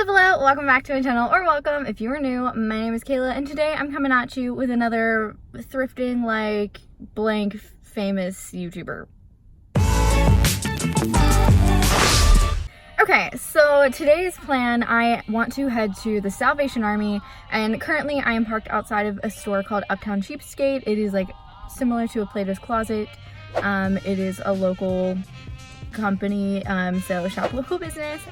What's up, hello, welcome back to my channel, or welcome if you are new. My name is Kayla, and today I'm coming at you with another thrifting like blank famous YouTuber. Okay, so today's plan, I want to head to the Salvation Army, and currently I am parked outside of a store called Uptown Cheapskate. It is like similar to a Plato's Closet. It is a local company, so shop local business.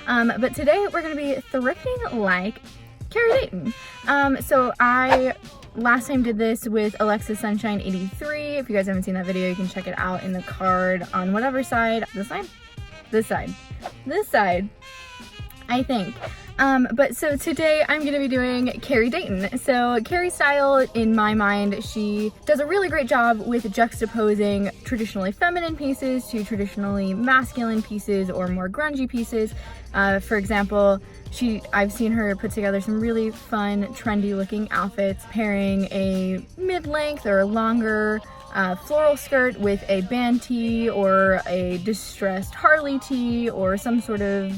But today we're going to be thrifting like Carrie Dayton. So I last time did this with Alexa Sunshine 83. If you guys haven't seen that video, you can check it out in the card on whatever side. This side? This side, I think. But so today I'm going to be doing Carrie Dayton. So Carrie's style, in my mind, she does a really great job with juxtaposing traditionally feminine pieces to traditionally masculine pieces or more grungy pieces. For example, I've seen her put together some really fun, trendy looking outfits, pairing a mid-length or longer floral skirt with a band tee or a distressed Harley tee or some sort of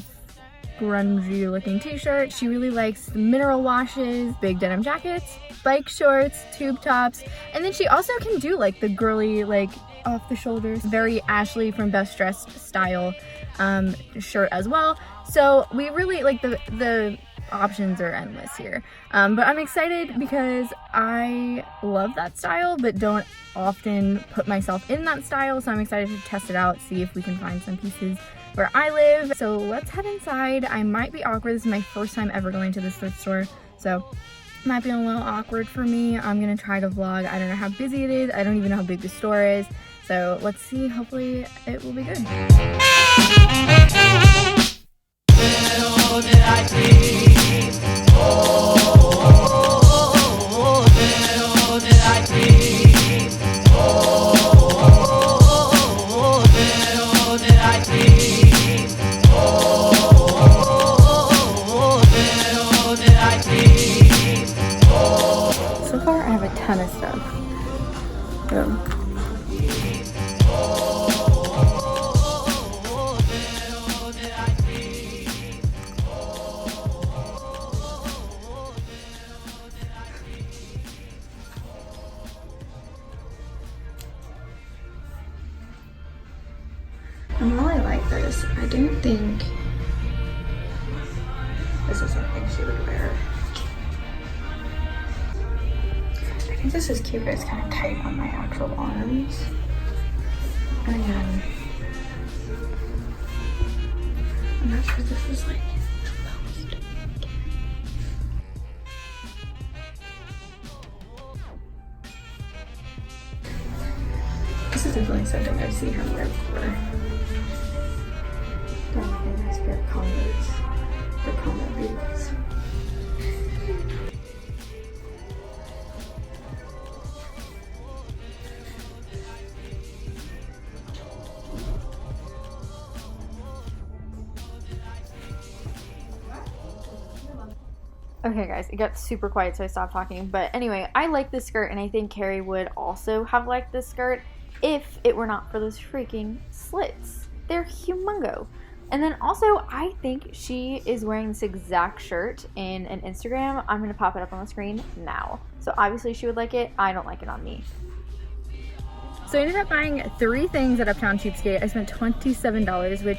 grungy looking t-shirt. She really likes mineral washes, big denim jackets, bike shorts, tube tops, and then she also can do like the girly, like off the shoulders, very Ashley from Best Dressed style shirt as well. So we really like the options are endless here. But I'm excited because I love that style but don't often put myself in that style, so I'm excited to test it out, see if we can find some pieces where I live. So let's head inside. I might be awkward. This is my first time ever going to this thrift store, so it might be a little awkward for me. I'm gonna try to vlog. I don't know how busy it is. I don't even know how big the store is. So let's see. Hopefully it will be good. So far I have a ton of stuff. I really like this. I don't think this is something she would wear. I think this is cute, but it's kind of tight on my actual arms. And again, I'm not sure this is like the most. This is definitely something I've seen her wear before. Nice pair of Converse or combat boots. Okay guys, it got super quiet so I stopped talking, but anyway, I like this skirt and I think Carrie would also have liked this skirt if it were not for those freaking slits. They're humongo. And then also, I think she is wearing this exact shirt in an Instagram. I'm going to pop it up on the screen now. So obviously she would like it. I don't like it on me. So I ended up buying 3 things at Uptown Cheapskate. I spent $27, which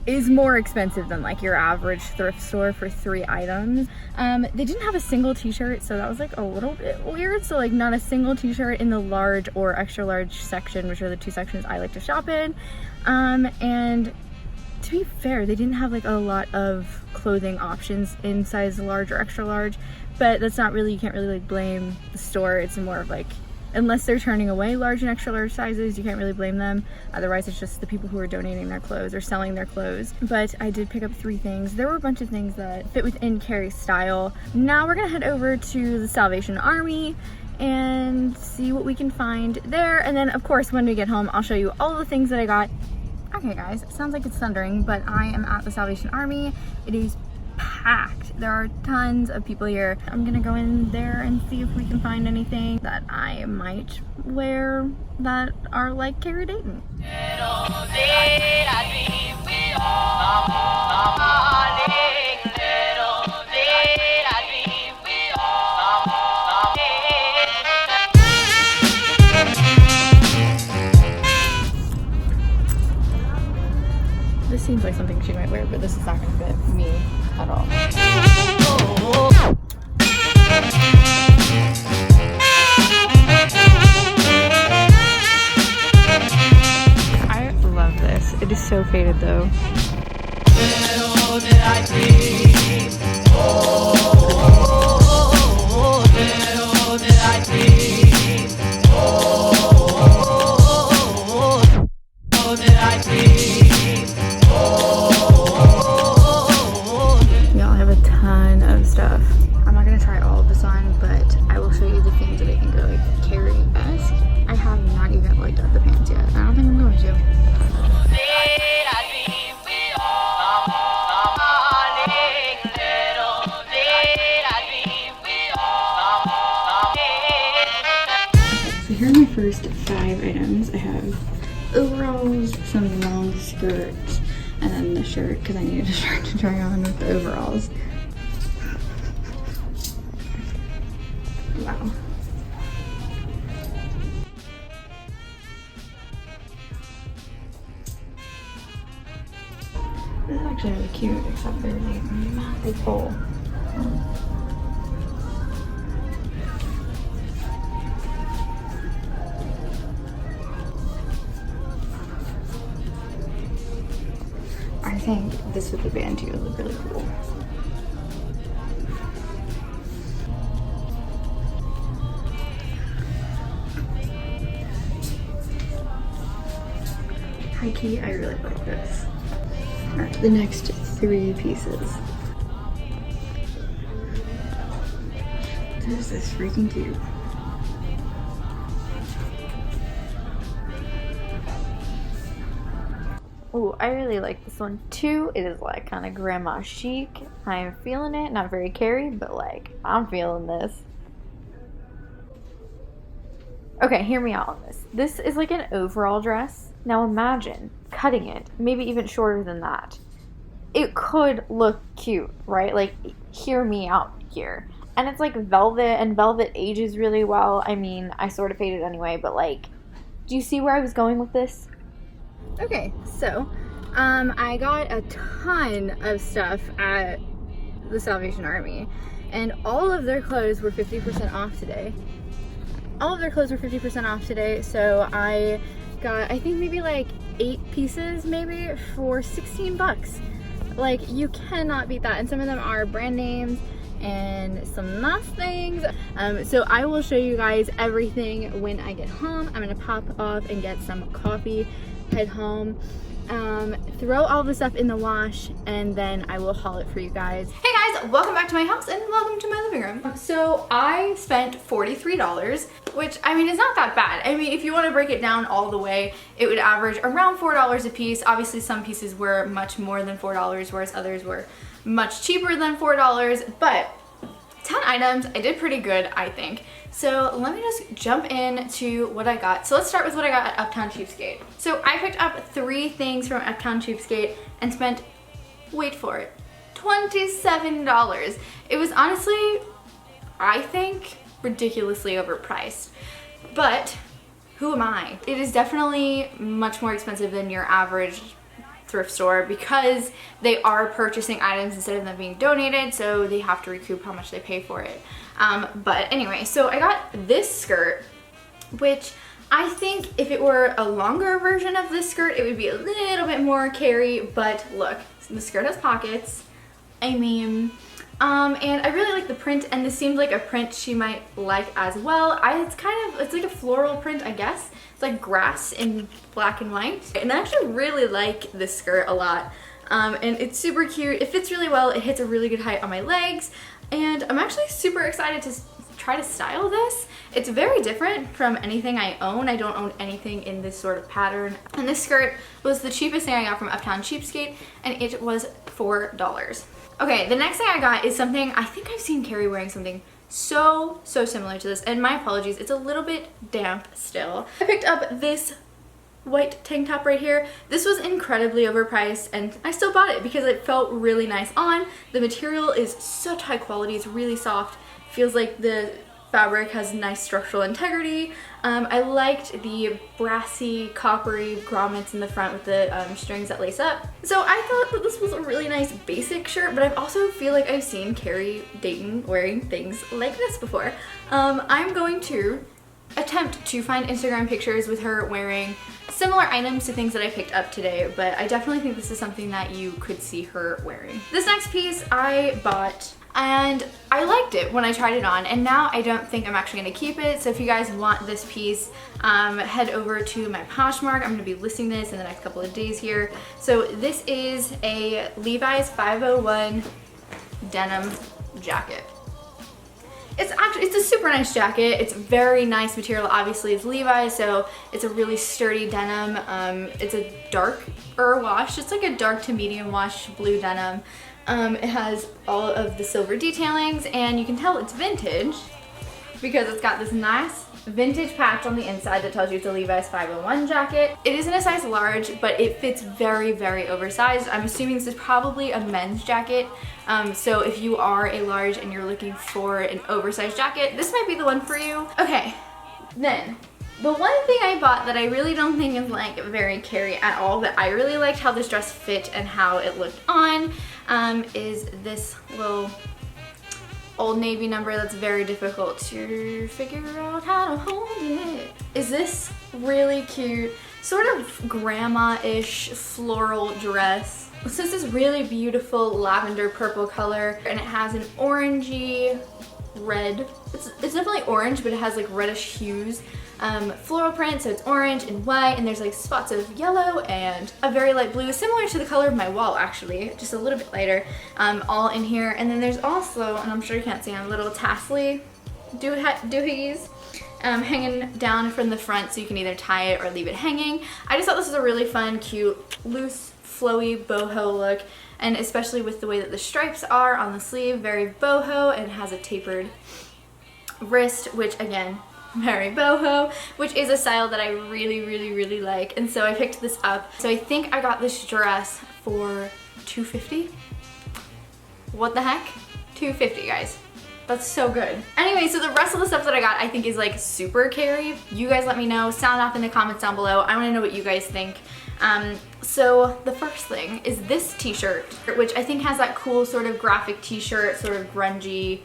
is more expensive than like your average thrift store for 3 items. They didn't have a single t-shirt, so that was like a little bit weird. So like not a single t-shirt in the large or extra large section, which are the 2 sections I like to shop in. And to be fair, they didn't have like a lot of clothing options in size large or extra large, but that's not really, you can't really like blame the store. It's more of like, unless they're turning away large and extra large sizes, you can't really blame them. Otherwise it's just the people who are donating their clothes or selling their clothes. But I did pick up 3 things. There were a bunch of things that fit within Carrie's style. Now we're gonna head over to the Salvation Army and see what we can find there. And then of course when we get home, I'll show you all the things that I got. Okay guys, it sounds like it's thundering, but I am at the Salvation Army. It is packed. There are tons of people here. I'm gonna go in there and see if we can find anything that I might wear that are like Carrie Dayton. though. Y'all have a ton of stuff. I'm not gonna try all of this on, but I will show you the things that I think are like Carrie-esque. I have not even looked at the pants yet. I don't think I'm going to. So here are my first 5 items. I have overalls, some long skirts, and then the shirt because I needed a shirt to try on with the overalls. Wow. This is actually really cute, except they're like madly full. I think this with the band too would look really cool. High key, I really like this. Alright, the next 3 pieces. This is freaking cute. Oh, I really like this one too. It is like kind of grandma chic. I am feeling it. Not very Carrie, but like I'm feeling this. Okay, hear me out on this. This is like an overall dress. Now imagine cutting it, maybe even shorter than that. It could look cute, right? Like, hear me out here. And it's like velvet, and velvet ages really well. I mean, I sort of hate it anyway, but like, do you see where I was going with this? Okay, so I got a ton of stuff at the Salvation Army, and all of their clothes were 50% off today. All of their clothes were 50% off today, so I got, I think maybe like 8 pieces maybe for 16 bucks. Like, you cannot beat that, and some of them are brand names and some nice things. So I will show you guys everything when I get home. I'm gonna pop off and get some coffee, head home, throw all the stuff in the wash, and then I will haul it for you guys. Hey guys, welcome back to my house and welcome to my living room. So I spent $43, which I mean is not that bad. I mean, if you want to break it down all the way, it would average around $4 a piece. Obviously some pieces were much more than $4, whereas others were much cheaper than $4, but 10 items, I did pretty good, I think. So let me just jump into what I got. So let's start with what I got at Uptown Cheapskate. So I picked up 3 things from Uptown Cheapskate and spent, wait for it, $27. It was honestly, I think, ridiculously overpriced. But who am I? It is definitely much more expensive than your average thrift store because they are purchasing items instead of them being donated, so they have to recoup how much they pay for it. But anyway, so I got this skirt, which I think if it were a longer version of this skirt, it would be a little bit more Carrie, but look, the skirt has pockets. I mean, and I really like the print, and this seems like a print she might like as well. It's like a floral print, I guess. It's like grass in black and white. And I actually really like this skirt a lot. And it's super cute. It fits really well. It hits a really good height on my legs. And I'm actually super excited to try to style this. It's very different from anything I own. I don't own anything in this sort of pattern. And this skirt was the cheapest thing I got from Uptown Cheapskate, and it was $4. Okay, the next thing I got is something, I think I've seen Carrie wearing something so similar to this, and my apologies, it's a little bit damp still. I picked up this white tank top right here. This was incredibly overpriced, and I still bought it because it felt really nice on. The material is such high quality, it's really soft. Feels like the fabric has nice structural integrity. I liked the brassy, coppery grommets in the front with the strings that lace up. So I thought that this was a really nice basic shirt, but I also feel like I've seen Carrie Dayton wearing things like this before. I'm going to attempt to find Instagram pictures with her wearing similar items to things that I picked up today, but I definitely think this is something that you could see her wearing. This next piece I bought and I liked it when I tried it on, and now I don't think I'm actually gonna keep it. So if you guys want this piece, head over to my Poshmark. I'm gonna be listing this in the next couple of days here. So this is a Levi's 501 denim jacket. It's a super nice jacket. It's very nice material. Obviously it's Levi's, so it's a really sturdy denim. It's a darker wash. It's like a dark to medium wash blue denim. It has all of the silver detailings, and you can tell it's vintage because it's got this nice vintage patch on the inside that tells you it's a Levi's 501 jacket. It is in a size large, but it fits very, very oversized. I'm assuming this is probably a men's jacket. So if you are a large and you're looking for an oversized jacket, this might be the one for you. Okay, then the one thing I bought that I really don't think is like very Carrie at all, but I really liked how this dress fit and how it looked on, is this little Old Navy number that's very difficult to figure out how to hold it. Is this really cute, sort of grandma-ish floral dress. So this is really beautiful lavender purple color, and it has an orangey red. It's definitely orange, but it has like reddish hues. Floral print, so it's orange and white, and there's like spots of yellow and a very light blue, similar to the color of my wall actually, just a little bit lighter, all in here. And then there's also, and I'm sure you can't see them, little tassely doohickeys hanging down from the front, so you can either tie it or leave it hanging. I just thought this was a really fun, cute, loose, flowy boho look, and especially with the way that the stripes are on the sleeve, very boho, and has a tapered wrist, which again, very boho, which is a style that I really, really, really like. And so I picked this up. So I think I got this dress for $250. What the heck? $250, guys. That's so good. Anyway, so the rest of the stuff that I got I think is like super Carrie. You guys let me know, sound off in the comments down below. I want to know what you guys think. So the first thing is this t-shirt, which I think has that cool sort of graphic t-shirt, sort of grungy,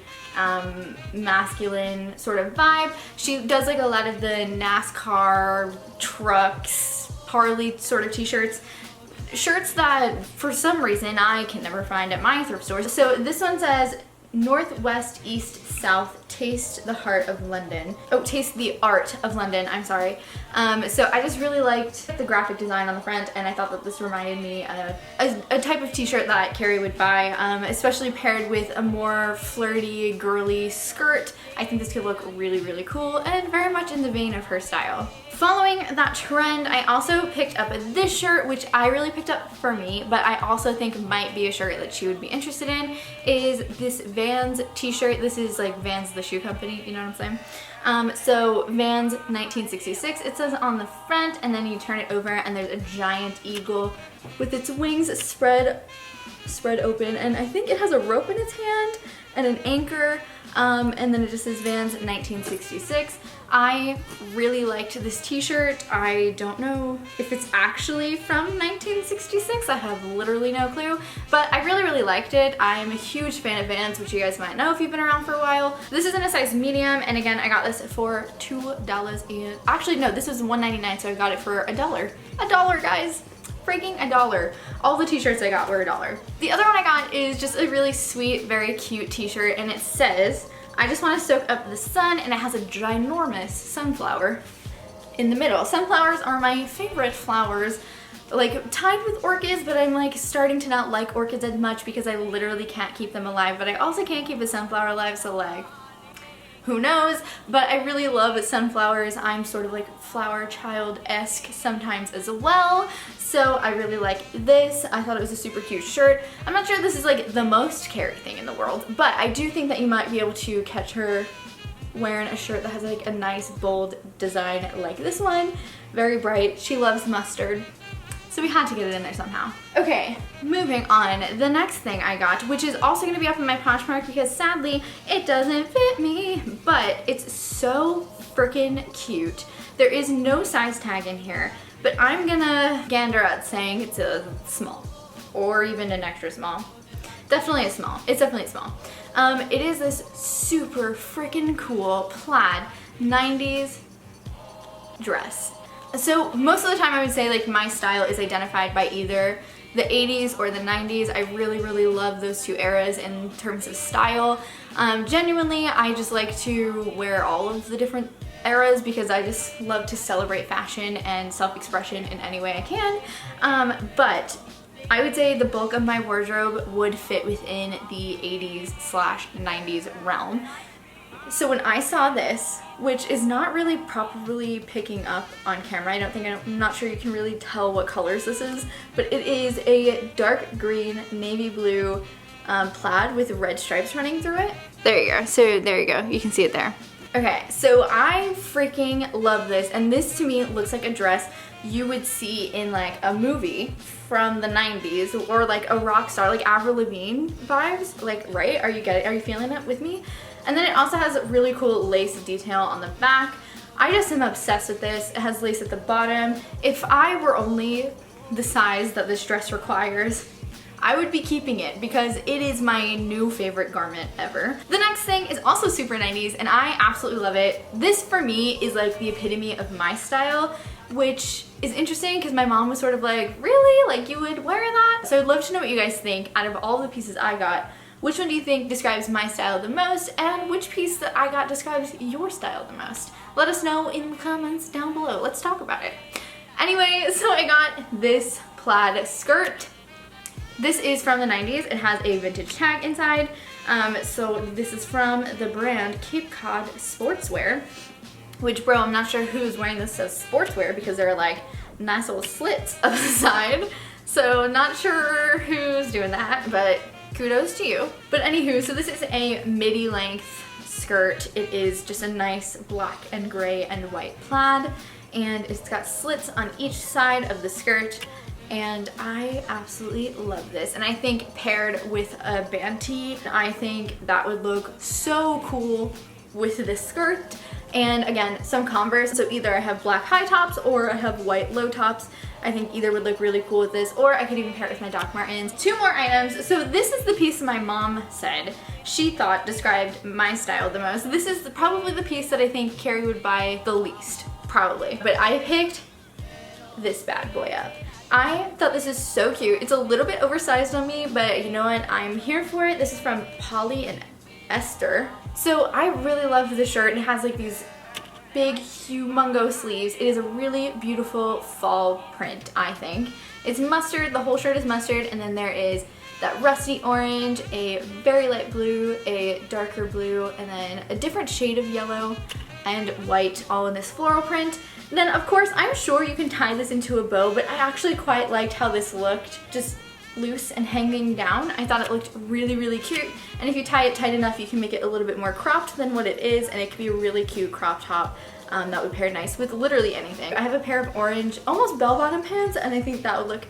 masculine sort of vibe. She does like a lot of the NASCAR trucks, Harley sort of t-shirts. Shirts that for some reason I can never find at my thrift stores. So this one says, Northwest, East, South, taste the heart of London. Oh, taste the art of London, I'm sorry. So I just really liked the graphic design on the front, and I thought that this reminded me of a type of t-shirt that Carrie would buy, especially paired with a more flirty, girly skirt. I think this could look really, really cool and very much in the vein of her style. Following that trend, I also picked up this shirt, which I really picked up for me, but I also think might be a shirt that she would be interested in, is this Vans t-shirt. This is like Vans the shoe company, you know what I'm saying? So Vans 1966, it says on the front, and then you turn it over and there's a giant eagle with its wings spread open, and I think it has a rope in its hand and an anchor, and then it just says Vans 1966. I really liked this t-shirt. I don't know if it's actually from 1966. I have literally no clue, but I really, really liked it. I'm a huge fan of Vans, which you guys might know if you've been around for a while. This is in a size medium, and again, I got this for $2 and actually no, this was $1.99, so I got it for $1. $1, guys. Freaking $1. All the t-shirts I got were $1. The other one I got is just a really sweet, very cute t-shirt, and it says, I just want to soak up the sun, and it has a ginormous sunflower in the middle. Sunflowers are my favorite flowers, like tied with orchids, but I'm like starting to not like orchids as much because I literally can't keep them alive, but I also can't keep a sunflower alive, so like, who knows? But I really love sunflowers. I'm sort of like flower child-esque sometimes as well. So I really like this. I thought it was a super cute shirt. I'm not sure this is like the most Carrie thing in the world, but I do think that you might be able to catch her wearing a shirt that has like a nice bold design like this one. Very bright. She loves mustard. So we had to get it in there somehow. Okay, moving on. The next thing I got, which is also gonna be up in my Poshmark because sadly it doesn't fit me, but it's so freaking cute. There is no size tag in here, but I'm gonna gander at saying it's a small or even an extra small. Definitely a small. It's definitely a small. It is this super freaking cool plaid 90s dress. So most of the time I would say like my style is identified by either the 80s or the 90s. I really love those two eras in terms of style. Genuinely, I just like to wear all of the different eras because I just love to celebrate fashion and self-expression in any way I can. But I would say the bulk of my wardrobe would fit within the 80s/90s realm. So when I saw this, which is not really properly picking up on camera, I'm not sure you can really tell what colors this is, but it is a dark green, navy blue plaid with red stripes running through it. There you go. So there you go. You can see it there. Okay, so I freaking love this, and this to me looks like a dress you would see in like a movie from the 90s or like a rock star, like Avril Lavigne vibes, like, right? Are you feeling it with me? And then it also has really cool lace detail on the back. I just am obsessed with this. It has lace at the bottom. If I were only the size that this dress requires, I would be keeping it because it is my new favorite garment ever. The next thing is also super 90s and I absolutely love it. This for me is like the epitome of my style, which is interesting because my mom was sort of like, really? Like you would wear that? So I'd love to know what you guys think. Out of all the pieces I got, which one do you think describes my style the most, and which piece that I got describes your style the most? Let us know in the comments down below. Let's talk about it. Anyway, so I got this plaid skirt. This is from the 90s. It has a vintage tag inside. So this is from the brand Cape Cod Sportswear, which, bro, I'm not sure who's wearing this as sportswear because there are like nice little slits up the side. So not sure who's doing that, but kudos to you. But anywho, so this is a midi length skirt. It is just a nice black and gray and white plaid, and it's got slits on each side of the skirt, and I absolutely love this. And I think paired with a band tee, I think that would look so cool with this skirt. And again, some Converse, so either I have black high tops or I have white low tops. I think either would look really cool with this, or I could even pair it with my Doc Martens. Two more items. So this is the piece my mom said she thought described my style the most. This is probably the piece that I think Carrie would buy the least, probably. But I picked this bad boy up. I thought this is so cute. It's a little bit oversized on me, but you know what? I'm here for it. This is from Polly and Esther. So I really love the shirt. It has like these big, humongous sleeves. It is a really beautiful fall print, I think. It's mustard. The whole shirt is mustard, and then there is that rusty orange, a very light blue, a darker blue, and then a different shade of yellow and white, all in this floral print. And then, of course, I'm sure you can tie this into a bow, but I actually quite liked how this looked, just loose and hanging down. I thought it looked really cute, and if you tie it tight enough, you can make it a little bit more cropped than what it is, and it could be a really cute crop top that would pair nice with literally anything. I have a pair of orange, almost bell-bottom pants, and I think that would look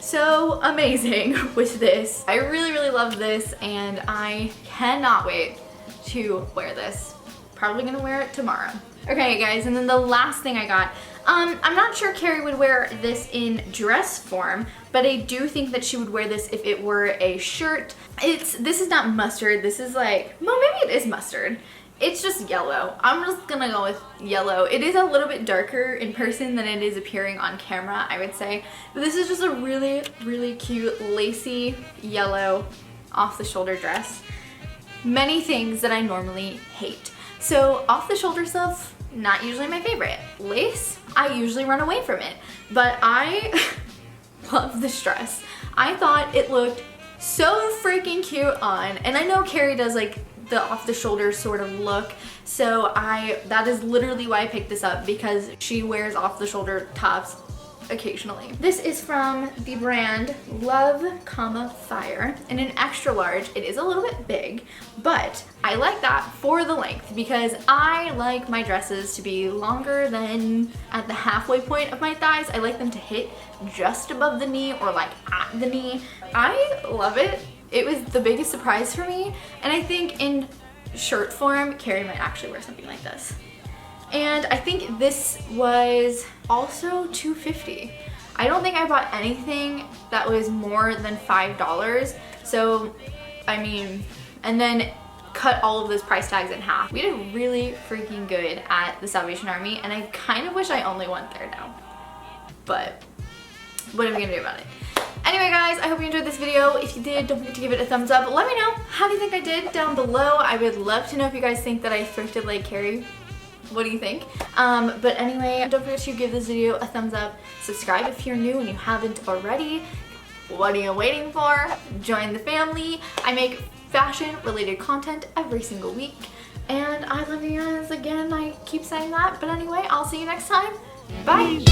so amazing with this. I really love this, and I cannot wait to wear this. Probably gonna wear it tomorrow. Okay guys, and then the last thing I got, I'm not sure Carrie would wear this in dress form, but I do think that she would wear this if it were a shirt. This is not mustard, this is like, well, maybe it is mustard. It's just yellow. I'm just gonna go with yellow. It is a little bit darker in person than it is appearing on camera, I would say. But this is just a really cute, lacy, yellow, off-the-shoulder dress. Many things that I normally hate. So off-the-shoulder stuff, not usually my favorite. Lace, I usually run away from it. But I love this dress. I thought it looked so freaking cute on, and I know Carrie does like the off-the-shoulder sort of look, so that is literally why I picked this up, because she wears off-the-shoulder tops occasionally. This is from the brand Love, Fire in an extra large. It is a little bit big, but I like that for the length because I like my dresses to be longer than at the halfway point of my thighs. I like them to hit just above the knee or like at the knee. I love it. It was the biggest surprise for me, and I think in shirt form, Carrie might actually wear something like this. And I think this was also $2.50. I don't think I bought anything that was more than $5. So, I mean, and then cut all of those price tags in half. We did really freaking good at the Salvation Army, and I kind of wish I only went there now. But what are we gonna do about it? Anyway guys, I hope you enjoyed this video. If you did, don't forget to give it a thumbs up. Let me know, how do you think I did down below? I would love to know if you guys think that I thrifted like Carrie. What do you think? But anyway, don't forget to give this video a thumbs up. Subscribe if you're new and you haven't already. What are you waiting for? Join the family. I make fashion related content every single week. And I love you guys again. I keep saying that. But anyway, I'll see you next time. Bye.